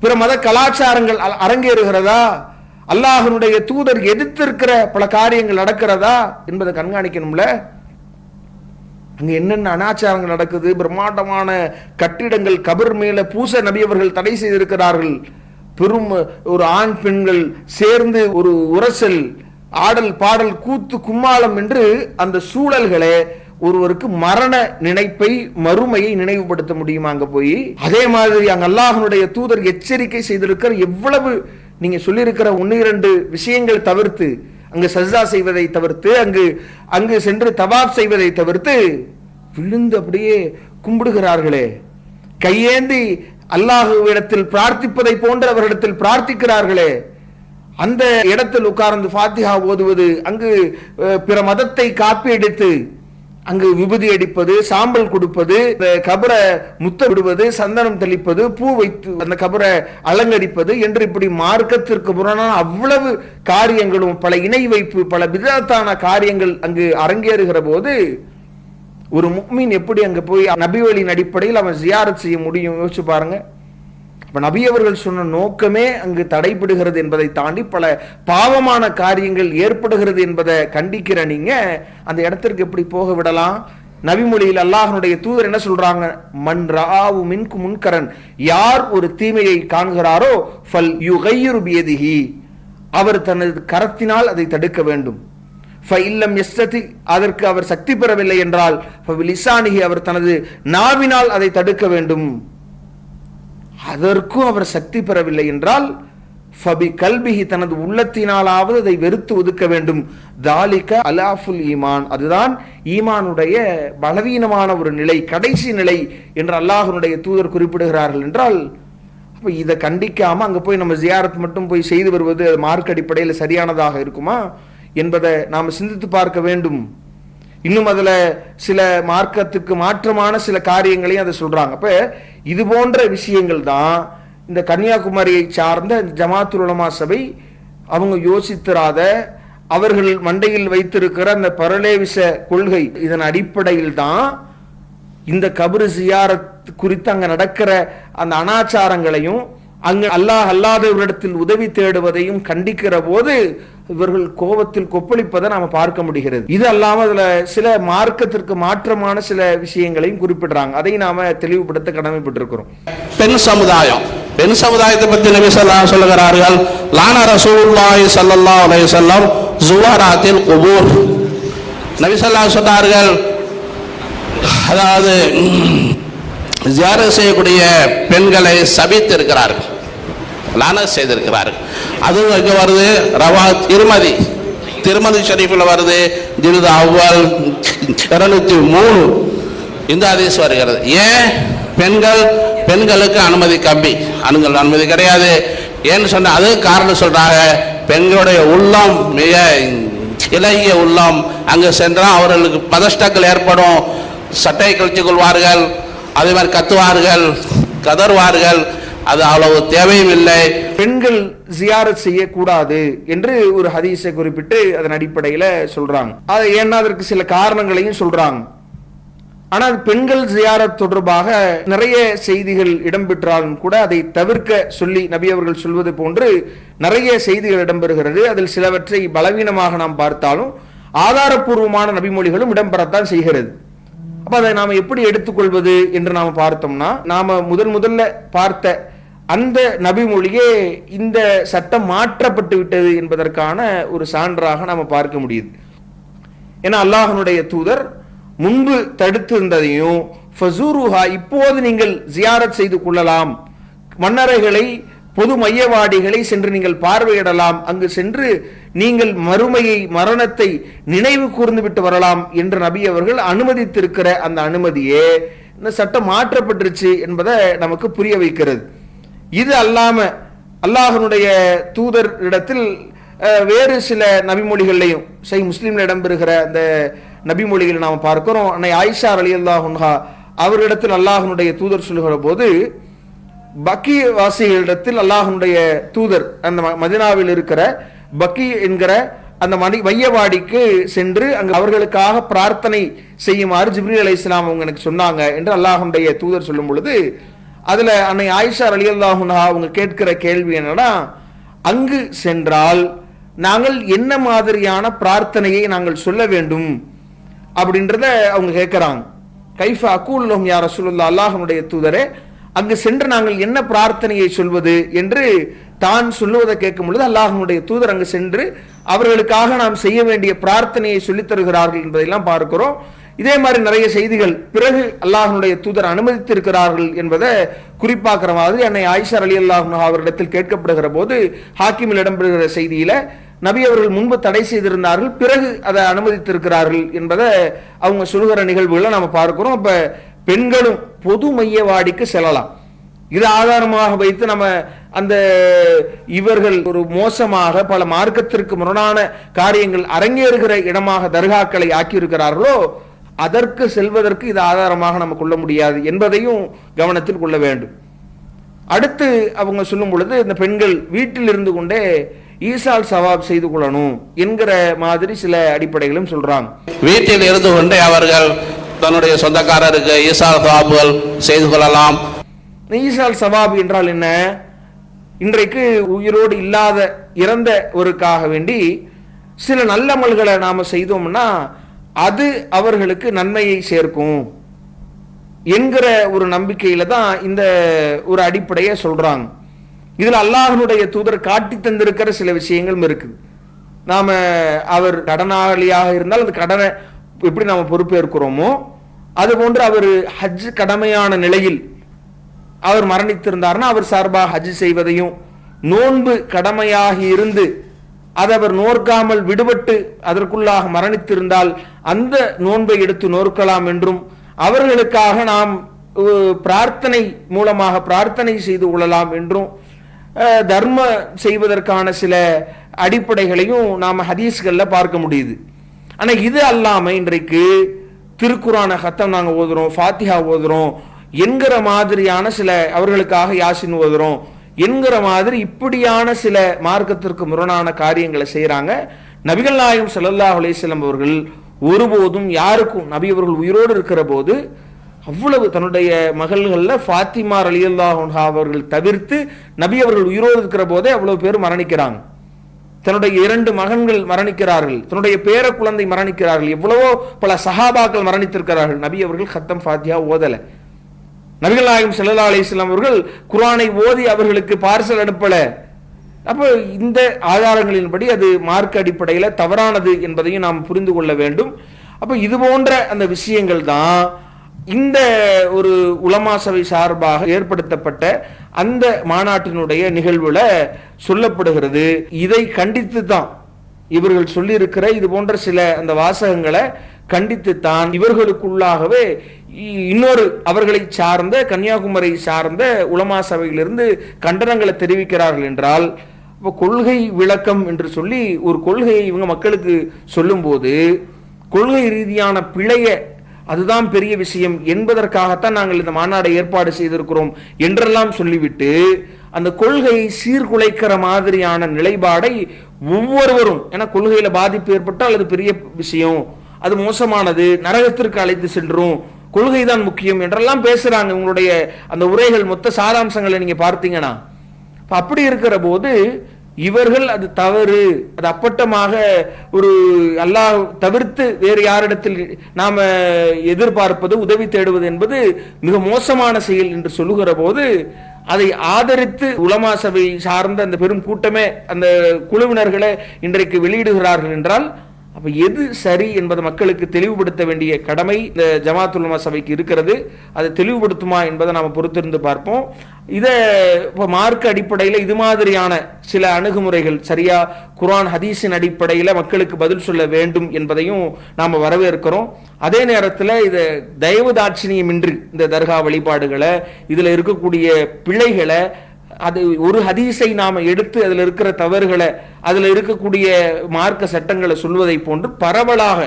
பிற மத கலாச்சாரங்கள் அரங்கேறுகிறதா, அல்லாஹ்வுடைய தூதர் எதிர்த்திருக்கிற பல காரியங்கள் நடக்கிறதா என்பதை கண்காணிக்கணும்ல. அங்க என்னென்ன அனாச்சாரங்கள் நடக்குது, பிரம்மாண்டமான கட்டிடங்கள், கபர் மேல பூச நபி அவர்கள் தடை செய்திருக்கிறார்கள். பெரும் ஒரு ஆண் பெண்கள் சேர்ந்து ஒரு உரசல், ஆடல் பாடல் கூத்து கும்மாளம் என்று அந்த சூழல்களே ஒருவருக்கு மரண நினைப்பை மறுமையை நினைவுபடுத்த முடியுமா அங்க போய்? அதே மாதிரி அங்க அல்லாஹ்வுடைய தூதர் எச்சரிக்கை செய்திருக்கிற எவ்வளவு நீங்க சொல்லியிருக்கிற 1-2 விஷயங்கள் தவிர்த்து, அங்கு சஜ்தா செய்வதை தவிர்த்து, அங்கு சென்று தவாப் செய்வதை தவிர்த்து விழுந்து அப்படியே கும்பிடுகிறார்களே, கையேந்தி அல்லாஹ்விடத்தில் பிரார்த்திப்பதை போன்ற அவரிடத்தில் பிரார்த்திக்கிறார்களே, அந்த இடத்தில் உட்கார்ந்து ஃபாத்திஹா ஓதுவது, அங்கு பிற மதத்தை காப்பி அடித்து அங்கு விபூதி அடிப்பது, சாம்பல் கொடுப்பது, கபரை முத்த விடுவது, சந்தனம் தெளிப்பது, பூ வைத்து அந்த கபரை அலங்கரிப்பது என்று இப்படி மார்க்கத்திற்கு புறனான அவ்வளவு காரியங்களும், பல இணை வைப்பு, பல பிதத்தான காரியங்கள் அங்கு அரங்கேறுகிற போது ஒரு முஃமின் எப்படி அங்க போய் நபி வழியின் அடிப்படையில் அவன் ஜியாரத் செய்ய முடியும்? யோசிச்சு பாருங்க. நபி அவர்கள் சொன்ன நோக்கமே அங்கு தடைபடுகிறது என்பதை தாண்டி பல பாவமான காரியங்கள் ஏற்படுகிறது என்பதை கண்டிக்கிற நீங்க அந்த இடத்திற்கு எப்படி போக விடலாம்? நபிமொழியில் அல்லாஹ்வுடைய தூதர் என்ன சொல்றாங்க? மன் ராவு மின்கு முன்கரன், யார் ஒரு தீமையை காண்கிறாரோ ஃபல் யுகையிரு பியதிஹி, அவர் தனது கரத்தினால் அதை தடுக்க வேண்டும். ஃபஇல்லம் யஸ்ததி, அதற்கு அவர் சக்தி பெறவில்லை என்றால் ஃபபிலிசானிஹி, அவர் தனது நாவினால் அதை தடுக்க வேண்டும். அதற்கும் அவர் சக்தி பெறவில்லை என்றால் ஃபபி கல்பிஹி, தனது உள்ளத்தினாலாவது அதை வெறுத்து ஒதுக்க வேண்டும். தாலிக அலாஃபுல் ஈமான், அதுதான் ஈமானுடைய பலவீனமான ஒரு நிலை, கடைசி நிலை என்று அல்லாஹ்வுடைய தூதர் குறிப்பிடுகிறார்கள். என்றால் அப்ப இதை கண்டிக்காம அங்க போய் நம்ம ஜியாரத் மட்டும் போய் செய்து வருவது மார்க் அடிப்படையில் சரியானதாக இருக்குமா என்பதை நாம் சிந்தித்து பார்க்க வேண்டும். இன்னும் அதுல சில மார்க்கத்துக்கு மாற்றமான சில காரியங்களையும் அதை சொல்றாங்க. அப்ப இது போன்ற விஷயங்கள் தான் இந்த கன்னியாகுமரியை சார்ந்த ஜமாத்துல் உலமா சபை அவங்க யோசித்திராத, அவர்கள் மண்டையில் வைத்திருக்கிற அந்த பரலேவிச கொள்கை, இதன் அடிப்படையில் தான் இந்த கபரு ஜியாரத் குறித்து அங்க நடக்கிற அந்த அனாச்சாரங்களையும் அங்கு அல்லாஹ் அல்லாதவரிடத்தில் உதவி தேடுவதையும் கண்டிக்கிற போது இவர்கள் கோபத்தில் கொப்பளிப்பதை நாம பார்க்க முடிகிறது. இது அல்லாம அதுல சில மார்க்கத்திற்கு மாற்றமான சில விஷயங்களையும் குறிப்பிடுறாங்க. அதை நாம தெளிவுபடுத்த கடமைப்பட்டிருக்கிறோம். பெண் சமுதாயத்தை பற்றி நபி ஸல்லல்லாஹு அலைஹி சொல்லுகிறார்கள், லான ரசூலுல்லாஹி ஸல்லல்லாஹு அலைஹி வஸல்லம் ஜுவராத்தில் குபூர். நபி ஸல்லல்லாஹு அலைஹி சொன்னார்கள், அதாவது ஜியாரத் செய்யக்கூடிய பெண்களை சபித்து இருக்கிறார்கள், லானத் செய்திருக்கிறார்கள். அதுவும் இங்க வருது, ரவா திருமதி ஷரீஃபில் வருது, ஜில்து அவ்வல் 203 இந்த ஹதீஸ் வருகிறது. ஏன் பெண்களுக்கு அனுமதி கம்மி, ஆண்கள் அனுமதி கிடையாது. ஏன்னு சொன்ன அது காரணம் சொல்றாங்க, பெண்களுடைய உள்ளம் மிக இலகிய உள்ளம், அங்கு சென்றால் அவர்களுக்கு பதஷ்டங்கள் ஏற்படும், சட்டையை கழித்துக் கொள்வார்கள், அதே மாதிரி கத்துவார்கள், கதறுவார்கள், அது அவ்வளவு தேவையும் இல்லை. பெண்கள் ஜியாரத் செய்யக்கூடாது என்று ஒரு ஹதீஸை குறிப்பிட்டு அதன் அடிப்படையில் சொல்றாங்க. அது ஏன்னா அதற்கு சில காரணங்களையும் சொல்றாங்க. ஆனால் பெண்கள் ஜியாரத் தொடர்பாக நிறைய செய்திகள் இடம்பெற்றாலும் கூட அதை தவிர்க்க சொல்லி நபி அவர்கள் சொல்வது போன்று நிறைய செய்திகள் இடம்பெறுகிறது. அதில் சிலவற்றை பலவீனமாக நாம் பார்த்தாலும் ஆதாரப்பூர்வமான நபிமொழிகளும் இடம்பெறத்தான் செய்கிறது. அப்ப அதை நாம எப்படி எடுத்துக்கொள்வது என்று நாம பார்த்தோம்னா, நாம முதல்ல பார்த்த அந்த நபிமொழியே இந்த சட்டம் மாற்றப்பட்டு விட்டது என்பதற்கான ஒரு சான்றாக நாம பார்க்க முடியுது. ஏன்னா அல்லாஹ்வுடைய தூதர் முன்பு தடுத்து இருந்ததையும் ஃபஸூருஹா, இப்போது நீங்கள் ஜியாரத் செய்து கொள்ளலாம், மன்னரைகளை பொது மையவாடிகளை சென்று நீங்கள் பார்வையிடலாம், அங்கு சென்று நீங்கள் மரணத்தை நினைவு கூர்ந்து விட்டு வரலாம் என்று நபி அவர்கள் அனுமதித்திருக்கிற அந்த அனுமதியே இந்த சட்டம் மாற்றப்பட்டுருச்சு என்பதை நமக்கு புரிய வைக்கிறது. இது அல்லாம அல்லாஹ்வுடைய தூதர் இடத்தில் வேறு சில நபிமொழிகளையும் சஹீஹ் முஸ்லிம்ல இடம்பெறுகிற அந்த நபிமொழிகள் நாம் பார்க்கிறோம். அன்னை ஆயிஷா ரலியல்லாஹு அன்ஹா அவர்களிடத்தில் அல்லாஹ்வுடைய தூதர் சொல்லுகிற போது, பக்கி வாசிகளிடத்தில் அல்லாஹ்வுடைய தூதர் அந்த மதீனாவில் இருக்கிற பக்கி என்கிற அந்த மையவாடிக்கு சென்று அங்கு அவர்களுக்காக பிரார்த்தனை செய்யுமாறு ஜிப்ரீல் அலைஹிஸ்ஸலாம் அவங்க எனக்கு சொன்னாங்க என்று அல்லாஹ்வுடைய தூதர் சொல்லும் பொழுது, அதுல அன்னை ஆயிஷா ரலியல்லாஹு அன்ஹா அவங்க கேட்கிற கேள்வி என்னன்னா, அங்கு சென்றால் நாங்கள் என்ன மாதிரியான பிரார்த்தனையை நாங்கள் சொல்ல வேண்டும் அப்படின்றத அவங்க கேட்கிறாங்க. கைஃப அகூல் லஹும் யா ரசூலுல்லாஹ், அல்லாஹ்வுடைய தூதரே அங்கு சென்று நாங்கள் என்ன பிரார்த்தனையை சொல்வது என்று தான் சொல்லுவதை கேட்கும் பொழுது அல்லாஹ்வுடைய தூதர் அங்கு சென்று அவர்களுக்காக நாம் செய்ய வேண்டிய பிரார்த்தனையை சொல்லித் தருகிறார்கள் என்பதையெல்லாம் பார்க்கிறோம். இதே மாதிரி நிறைய செய்திகள் பிறகு அல்லாஹ்வுடைய தூதர் அனுமதித்திருக்கிறார்கள் என்பதை குறிப்பாக்குற மாதிரி அன்னை ஆயிஷா ரலியல்லாஹு அன்ஹா அவரிடத்தில் கேட்கப்படுகிற போது ஹாக்கிமில் இடம்பெறுகிற செய்தியில நபி அவர்கள் முன்பு தடை செய்திருந்தார்கள், பிறகு அதை அனுமதித்திருக்கிறார்கள் என்பதை அவங்க சொல்கிற நிகழ்வுகளை நம்ம பார்க்கிறோம். அப்ப பெண்களும் பொது மையவாடிக்கு செல்லலாம். இது ஆதாரமாக வைத்து நம்ம அந்த இவர்கள் ஒரு மோசமாக பல மார்க்கத்திற்கு முரணான காரியங்கள் அரங்கேறுகிற இடமாக தர்காக்களை ஆக்கியிருக்கிறார்களோ அதற்கு செல்வதற்கு இது ஆதாரமாக நம்ம கொள்ள முடியாது என்பதையும் கவனத்தில் கொள்ள வேண்டும். அடுத்து அவங்க சொல்லும் பொழுது இந்த பெண்கள் வீட்டில் இருந்து கொண்டே ஈசால் சவாப் செய்து கொள்ளணும் என்கிற மாதிரி சில அடிப்படைகளும் சொல்றாங்க. வீட்டில் இருந்து கொண்டே அவர்கள் தன்னுடைய சொந்தக்காரருக்கு ஈசால் சவாபுகள் செய்து கொள்ளலாம். ஈசால் சவாப் என்றால் என்ன? இன்றைக்கு உயிரோடு இல்லாத இறந்த ஒருக்காக வேண்டி சில நல்லமல்களை நாம செய்தோம்னா அது அவர்களுக்கு நன்மையை சேர்க்கும் என்கிற ஒரு நம்பிக்கையில தான் இந்த ஒரு அடிப்படையை சொல்றாங்க. இதுல அல்லாஹ்வுடைய தூதர் காட்டி தந்திருக்கிற சில விஷயங்களும் இருக்குது. நாம அவர் கடனாளியாக இருந்தால் அந்த கடனை எப்படி நாம பொறுப்பேற்கிறோமோ அது போன்று அவர் ஹஜ் கடமையான நிலையில் அவர் மரணித்திருந்தார்னா அவர் சார்பாக ஹஜ் செய்வதையும், நோன்பு கடமையாகி இருந்து அதை அவர் நோற்காமல் விடுபட்டு அதற்குள்ளாக மரணித்திருந்தால் அந்த நோன்பை எடுத்து நோற்கலாம் என்றும், அவர்களுக்காக நாம் பிரார்த்தனை மூலமாக பிரார்த்தனை செய்து கொள்ளலாம் என்றும் தர்ம செய்வதற்கான சில அடிப்படைகளையும் நாம் ஹதீஸ்கள்ல பார்க்க முடியுது. ஆனா இது அல்லாம இன்றைக்கு திருக்குரான ஹத்தம் நாங்க ஓதுறோம், ஃபாத்திஹா ஓதுறோம் என்கிற மாதிரியான சில அவர்களுக்காக யாசின் ஓதுறோம் என்கிற மாதிரி இப்படியான சில மார்க்கத்திற்கு முரணான காரியங்களை செய்யறாங்க. நபிகள் நாயகம் ஸல்லல்லாஹு அலைஹி வஸல்லம் அவர்கள் ஒருபோதும் யாருக்கும், நபி அவர்கள் உயிரோடு இருக்கிற போது அவ்வளவு தன்னுடைய மகள்கள்ல ஃபாத்திமா ரலியல்லாஹு அன்ஹா அவர்கள் தவிர்த்து நபி அவர்கள் உயிரோடு இருக்கிற போதே அவ்வளவு பேர் மரணிக்கிறாங்க. தன்னுடைய 2 மகன்கள் மரணிக்கிறார்கள், தன்னுடைய பேர குழந்தை மரணிக்கிறார்கள், எவ்வளவோ பல சஹாபாக்கள் மரணித்திருக்கிறார்கள். நபி அவர்கள் ஹத்தம் ஃபாத்திஹா ஓதல. நபிகள் நாயகம் ஸல்லல்லாஹு அலைஹி வஸல்லம் அவர்கள் குர்ஆனை ஓதி அவர்களுக்கு பார்சல் அனுப்பல. அப்போ இந்த ஆதாரங்களின்படி அது மார்க்க அடிப்படையில் தவறானது என்பதையும் நாம் புரிந்து கொள்ள வேண்டும். அப்போ இது போன்ற அந்த விஷயங்கள் தான் இந்த ஒரு உலமா சபை சார்பாக ஏற்படுத்தப்பட்ட அந்த மாநாட்டினுடைய நிகழ்வுல சொல்லப்படுகிறது. இதை கண்டித்து தான் இவர்கள் சொல்லி இருக்கிற இது போன்ற சில அந்த வாசகங்களை கண்டித்துத்தான் இவர்களுக்குள்ளாகவே இன்னொரு அவர்களை சார்ந்த கன்னியாகுமரி சார்ந்த உலமா சபையிலிருந்து கண்டனங்களை தெரிவிக்கிறார்கள் என்றால், கொள்கை விளக்கம் என்று சொல்லி ஒரு கொள்கையை இவங்க மக்களுக்கு சொல்லும் போது கொள்கை ரீதியான பிழைய அதுதான் பெரிய விஷயம் என்பதற்காகத்தான் நாங்கள் இந்த மாநாடை ஏற்பாடு செய்திருக்கிறோம் என்றெல்லாம் சொல்லிவிட்டு அந்த கொள்கையை சீர்குலைக்கிற மாதிரியான நிலைப்பாடை ஒவ்வொருவரும், ஏன்னா கொள்கையில பாதிப்பு ஏற்பட்டால் அது பெரிய விஷயம், அது மோசமானது, நரகத்திற்கு அழைத்து சென்றும், கொள்கைதான் முக்கியம் என்றெல்லாம் பேசுறாங்க. உங்களுடைய அந்த உரைகள் மொத்த சாராம்சங்களை நீங்க பார்த்தீங்கன்னா அப்படி இருக்கிற போது இவர்கள் அது தவறு, அது அப்பட்டமாக ஒரு அல்லாஹ் தவிர்த்து வேறு யாரிடத்தில் நாம எதிர்பார்ப்பது உதவி தேடுவது என்பது மிக மோசமான செயல் என்று சொல்லுகிற போது அதை ஆதரித்து உலமா சபை சார்ந்த அந்த பெரும் கூட்டமே அந்த குழுவினர்களை இன்றைக்கு வெளியிடுகிறார்கள் என்றால் அப்ப எது சரி என்பதை மக்களுக்கு தெளிவுபடுத்த வேண்டிய கடமை இந்த ஜமாத் உலமா சபைக்கு இருக்கிறது. அதை தெளிவுபடுத்துமா என்பதை நாம பொறுத்திருந்து பார்ப்போம். இதை மார்க்க அடிப்படையில் இது மாதிரியான சில அணுகுமுறைகள் சரியா குர்ஆன் ஹதீஸின் அடிப்படையில் மக்களுக்கு பதில் சொல்ல வேண்டும் என்பதையும் நாம வரவேற்கிறோம். அதே நேரத்தில் இதை தயவு தாட்சிணியமின்றி இந்த தர்கா வழிபாடுகளை இதுல இருக்கக்கூடிய பிழைகளை அது ஒரு ஹதீஸை நாம எடுத்து அதுல இருக்கிற தவறுகளை அதுல இருக்கக்கூடிய மார்க்க சட்டங்களை சொல்வதை போன்று பரவலாக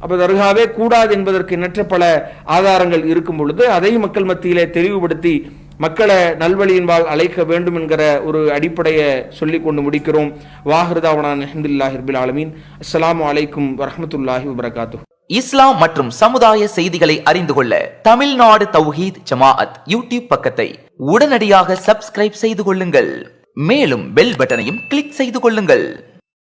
அப்ப தர்காவே கூடாது என்பதற்கு எண்ணற்ற பல ஆதாரங்கள் இருக்கும் பொழுது அதை மக்கள் மத்தியிலே தெளிவுபடுத்தி மக்களை நல்வழியின்பால் அழைக்க வேண்டும் என்கிற ஒரு அடிப்படையை சொல்லிக் கொண்டு முடிக்கிறோம். வாஹிருதாவனா அல்ஹம்துலில்லாஹி ரப்பில் ஆலமீன். அஸ்ஸலாமு அலைக்கும் வரஹ்மத்துல்லாஹி வபரகாத்துஹு. இஸ்லாம் மற்றும் சமுதாய செய்திகளை அறிந்து கொள்ள தமிழ்நாடு தௌஹீத் ஜமாஅத் யூடியூப் பக்கத்தை உடனடியாக சப்ஸ்கிரைப் செய்து கொள்ளுங்கள். மேலும் பெல் பட்டனையும் கிளிக் செய்து கொள்ளுங்கள்.